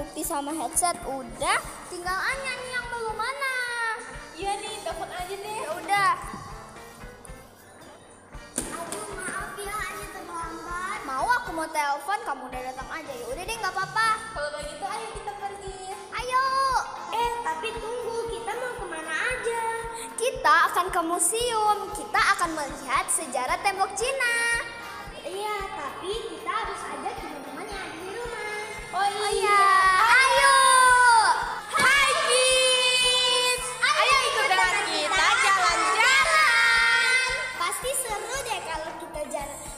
TV sama headset udah, tinggal Anya nih yang belum mana. Iya nih, telepon aja deh. Ya udah. Aduh maaf ya Anya terlambat. Mau aku mau telepon, kamu udah datang aja. Ya udah deh, nggak apa-apa. Kalau kayak gitu ayo kita pergi. Ayo. Tapi tunggu, kita mau kemana aja? Kita akan ke museum. Kita akan melihat sejarah tembok Cina. Iya, tapi kita harus ajak teman-teman yang ada di rumah. Oh iya. Ayo. Hai kids. Ayo ikut dengan kita jalan-jalan. Pasti seru deh kalau kita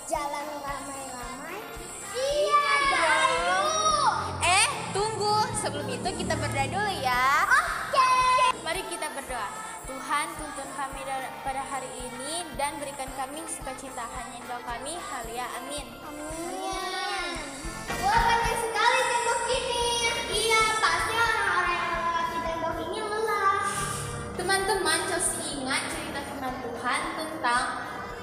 jalan ramai-ramai. Iya. Ayo. Tunggu. Sebelum itu kita berdoa dulu ya. Oke. Mari kita berdoa. Tuhan, tuntun kami pada hari ini dan berikan kami sukacita. Hanya doa kami, halia, amin. Amin. Wah, banyak sekali tembok ini. Iya, pasti orang-orang yang melewati tembok ini lelah. Teman-teman, Chelsea ingat cerita firman Tuhan tentang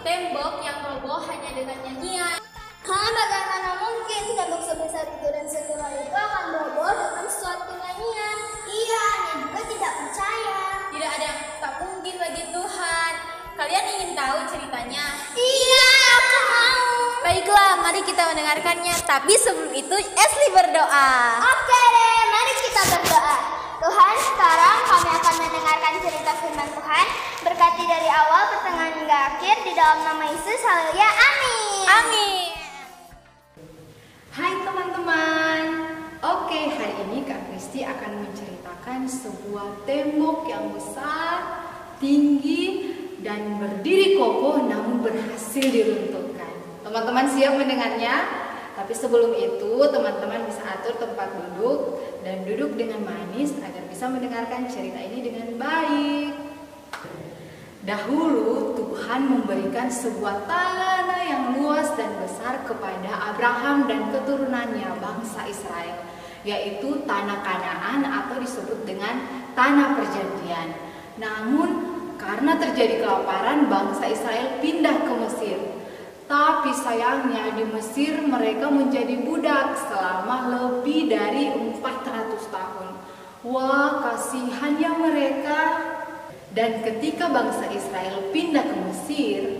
tembok yang roboh hanya dengan nyanyian. Bagaimana mungkin tembok sebesar itu dan setebal itu akan roboh dengan suatu nyanyian? Iya, Anya juga tidak percaya. Tidak ada yang tak mungkin bagi Tuhan. Kalian ingin tahu ceritanya? Iya, aku mau. Baiklah, mari kita mendengarkannya. Tapi sebelum itu, Esli berdoa. Oke deh, mari kita berdoa. Tuhan, sekarang kami akan mendengarkan cerita firman Tuhan. Berkati dari awal, pertengahan hingga akhir. Di dalam nama Yesus, haleluya, amin. Amin. Hai teman-teman. Oke, hari ini Kak Kristi akan menceritakan sebuah tembok yang besar, tinggi, dan berdiri kokoh namun berhasil diruntuhkan. Teman-teman siap mendengarnya? Tapi sebelum itu, teman-teman bisa atur tempat duduk dan duduk dengan manis agar bisa mendengarkan cerita ini dengan baik. Dahulu Tuhan memberikan sebuah tanah yang luas dan besar kepada Abraham dan keturunannya bangsa Israel, yaitu tanah Kanaan atau disebut dengan tanah perjanjian. Namun karena terjadi kelaparan, bangsa Israel pindah ke Mesir. Tapi sayangnya di Mesir mereka menjadi budak selama lebih dari 400 tahun. Wah, kasihannya mereka. Dan ketika bangsa Israel pindah ke Mesir,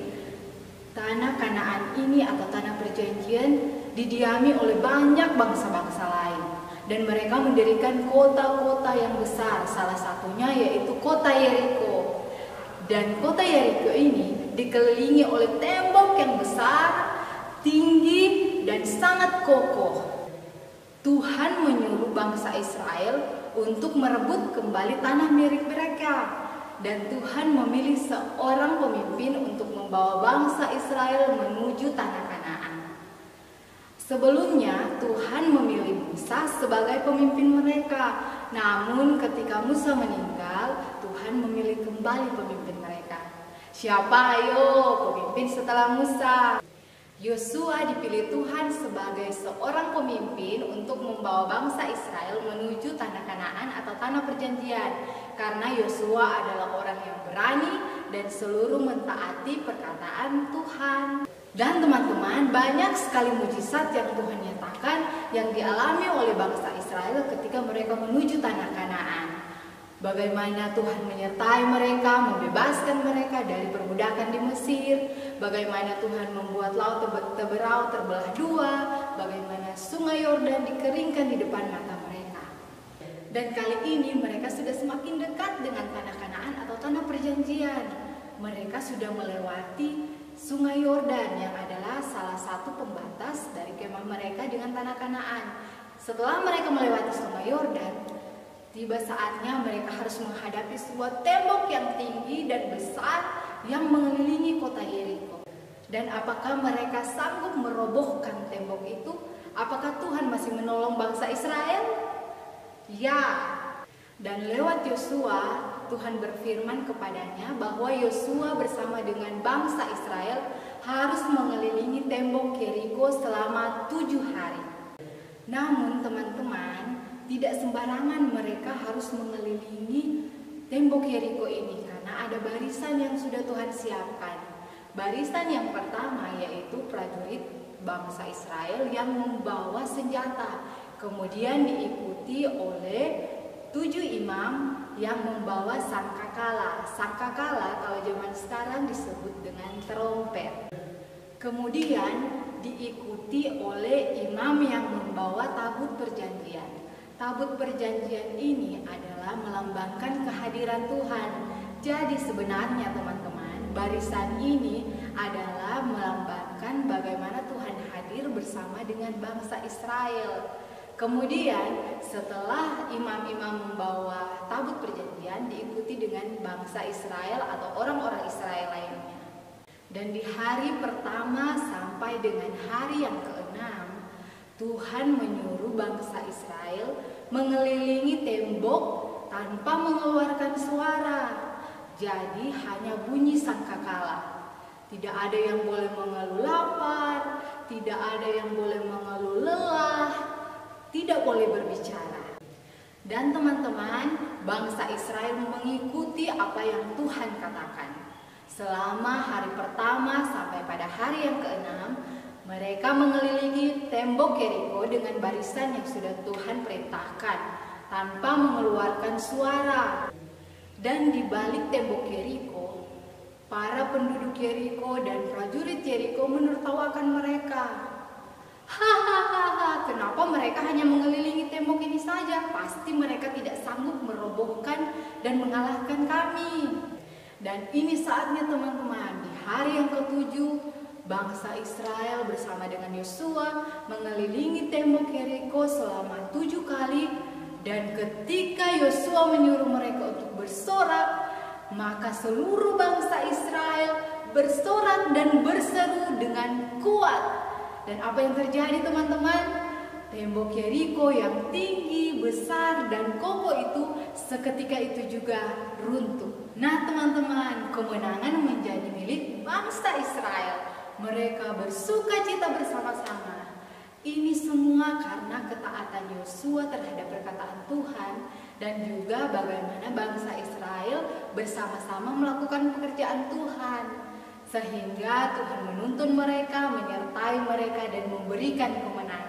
tanah Kanaan ini atau tanah perjanjian didiami oleh banyak bangsa-bangsa lain. Dan mereka mendirikan kota-kota yang besar, salah satunya yaitu kota Yeriko. Dan kota Yeriko ini dikelilingi oleh tembok yang besar, tinggi, dan sangat kokoh. Tuhan menyuruh bangsa Israel untuk merebut kembali tanah milik mereka. Dan Tuhan memilih seorang pemimpin untuk membawa bangsa Israel menuju tanah Kanaan. Sebelumnya Tuhan memilih Musa sebagai pemimpin mereka. Namun ketika Musa meninggal, Tuhan memilih kembali pemimpin mereka. Siapa ayo pemimpin setelah Musa? Yosua dipilih Tuhan sebagai seorang pemimpin untuk membawa bangsa Israel menuju tanah Kanaan atau tanah perjanjian. Karena Yosua adalah orang yang berani dan seluruh mentaati perkataan Tuhan. Dan teman-teman, banyak sekali mujizat yang Tuhan nyatakan yang dialami oleh bangsa Israel ketika mereka menuju tanah Kanaan. Bagaimana Tuhan menyertai mereka, membebaskan mereka dari perbudakan di Mesir. Bagaimana Tuhan membuat laut Teberau terbelah dua. Bagaimana sungai Yordan dikeringkan di depan mata mereka. Dan kali ini mereka sudah semakin dekat dengan tanah Kanaan atau tanah perjanjian. Mereka sudah melewati sungai Yordan yang adalah salah satu pembatas dari kemah mereka dengan tanah Kanaan. Setelah mereka melewati sungai Yordan, tiba saatnya mereka harus menghadapi sebuah tembok yang tinggi dan besar yang mengelilingi kota Yeriko. Dan apakah mereka sanggup merobohkan tembok itu? Apakah Tuhan masih menolong bangsa Israel? Ya. Dan lewat Yosua, Tuhan berfirman kepadanya bahwa Yosua bersama dengan bangsa Israel harus mengelilingi tembok Yeriko selama 7 hari. Namun teman-teman, tidak sembarangan mereka harus mengelilingi tembok Yeriko ini karena ada barisan yang sudah Tuhan siapkan. Barisan yang pertama yaitu prajurit bangsa Israel yang membawa senjata, Kemudian diikuti oleh 7 imam yang membawa sangkakala. Sangkakala kalau zaman sekarang disebut dengan trompet. Kemudian diikuti oleh imam yang membawa tabut perjanjian. Tabut perjanjian ini adalah melambangkan kehadiran Tuhan. Jadi sebenarnya teman-teman, barisan ini adalah melambangkan bagaimana Tuhan hadir bersama dengan bangsa Israel. Kemudian setelah imam-imam membawa tabut perjanjian diikuti dengan bangsa Israel atau orang-orang Israel lainnya. Dan di hari pertama sampai dengan hari yang ke-6, Tuhan menyuruh bangsa Israel mengelilingi tembok tanpa mengeluarkan suara. Jadi hanya bunyi sangkakala. Tidak ada yang boleh mengeluh lapar, tidak ada yang boleh mengeluh lelah, tidak boleh berbicara. Dan teman-teman, bangsa Israel mengikuti apa yang Tuhan katakan. Selama hari pertama sampai pada hari yang ke-6, mereka mengelilingi tembok Yeriko dengan barisan yang sudah Tuhan perintahkan tanpa mengeluarkan suara. Dan di balik tembok Yeriko, para penduduk Yeriko dan prajurit Yeriko menertawakan mereka. Hahaha, kenapa mereka hanya mengelilingi tembok ini saja? Pasti mereka tidak sanggup merobohkan dan mengalahkan kami. Dan ini saatnya teman-teman, di hari yang ke-7, bangsa Israel bersama dengan Yosua mengelilingi tembok Yeriko selama 7 kali. Dan ketika Yosua menyuruh mereka untuk bersorak, maka seluruh bangsa Israel bersorak dan berseru dengan kuat. Dan apa yang terjadi teman-teman? Tembok Yeriko yang tinggi, besar, dan kokoh itu seketika itu juga runtuh. Nah teman-teman, kemenangan menjadi milik bangsa Israel. Mereka bersuka cita bersama-sama. Ini semua karena ketaatan Yosua terhadap perkataan Tuhan dan juga bagaimana bangsa Israel bersama-sama melakukan pekerjaan Tuhan. Sehingga Tuhan menuntun mereka, menyertai mereka dan memberikan kemenangan.